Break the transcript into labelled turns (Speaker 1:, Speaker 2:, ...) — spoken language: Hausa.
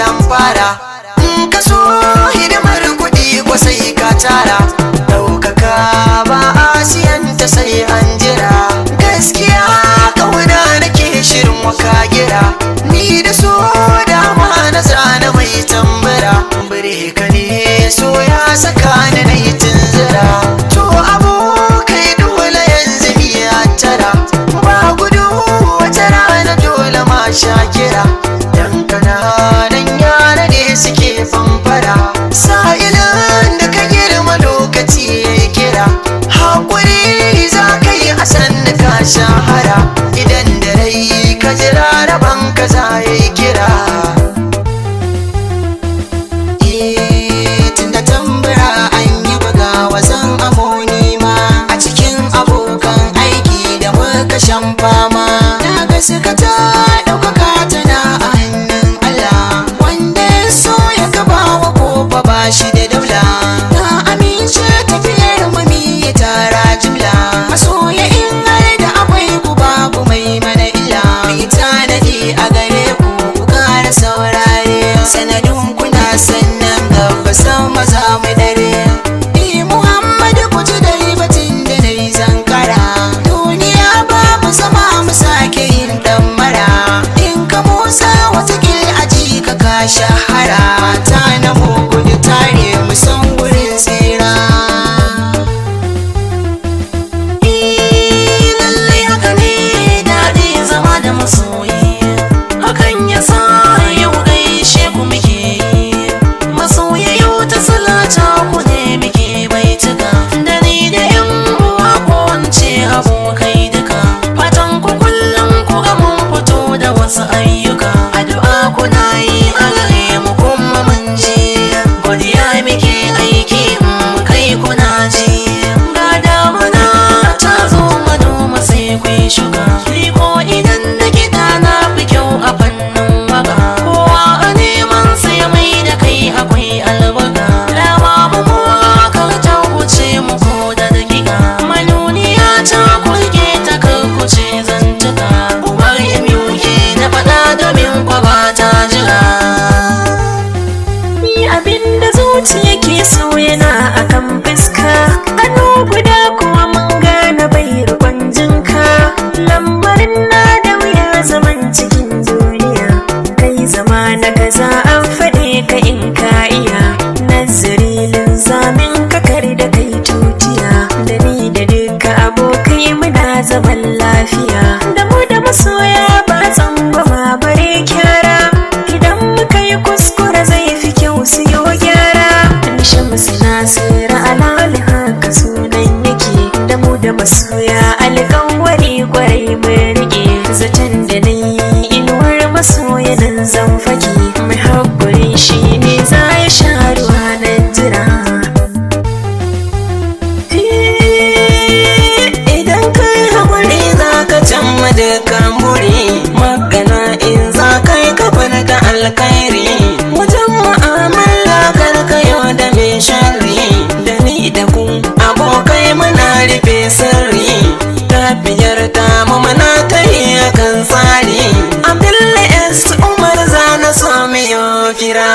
Speaker 1: an fara. In ka so hidimar kuɗi ko sai ka tara, ɗaukaka ba a siyan ta sai an jira. Gaskiya ƙauna nake shirin waka gira, ni da so dama na zana mai tambara. Bire ka ne so ya saka ni na yi tunzura, to abokai dole yanzu miya tara. Ba gudu wata rana dole ma sha kira, dan kananan yara ne suke famfara. Sa'ilin da ka girma lokaci ya kira, haƙuri za ka yi a sannu ka shahara. Idan da rai ka jira rabon ka za ya yi kira. Tunda tambura an yi buga wasan amoni ma, a cikin abokan aiki da muka shan fama, na ga suka ta ɗaukaka tana a hannun Allah. Wanda ya so ya gaba wa kofa ba shi da daula, na amince tafiyar mami ya tara jimla. Masoya in har da akwai ku babu mai mana illa, mai tanadi a gare ku ku kara saurare. Sanadin kuna sannan gaba san maza mu dare. Muhammadu ku ji dai batun da na yi zankara, duniya babu zama mu sake yin dan mara. In ka motsa watakil aji ka shahara, mata na mugu da tare mu san gurin tsira.
Speaker 2: Lallai haka ne daɗi zama da masoyi, hakan ya sa yau gaishe ku muke yi. Masoya yau ta salata ku ne muke baituka, da ni da yan uwa ko wance abokai duka. Fatan ku kullum ku ga mun fito da wasu ayyuka, addu'a kuna yi a gare mu kuma mun ji. Godiya muke aiki mu kai kuna ji, ga damuna ta zo manoma sai ku yi shuka. Ni ko idan na kiɗa na fi kyau a fannin waka, kowa a neman sai mai da kai akwai albarka. Dama mu kar ta wuce mu ko da dakika, manuniya ta kurke ta kar kuce zantuka. Umar MUK na faɗa domin kwaba ta jira. Ni abinda zuciya ke so yana akan fuska, hannu guda kuma mun gane bai rikon jinka. Lambarin na da wuya zaman cikin duniya, kai zama na kaza an faɗe ka in ka iya. Nazari linzamin kakar da kai tutiya, da ni da duka abokai muna zaman lafiya. Da mu da masoya ba tsangwama bare kyara, idan muka yi kuskure zai fi kyau su yi gyara. Shamsu Nasiru alali haka sunan yake, da mu da masoya alƙawari kwarai mun rike. Zaton da na yi inuwar masoya nan zan fake, mai haƙuri shi ne za ya sha ruwa nan jira.
Speaker 1: Idan kai haƙuri za ka cimma dukkan buri, magana in za ka yi kafar da alkhairi. Wajen mu'amala kar ka yau da mai sharri, da ni da ku abokai muna rufe sirri. Tafiyar tamu muna ta yi akan tsari, Abdullahi S. Umar za na so miyo kira.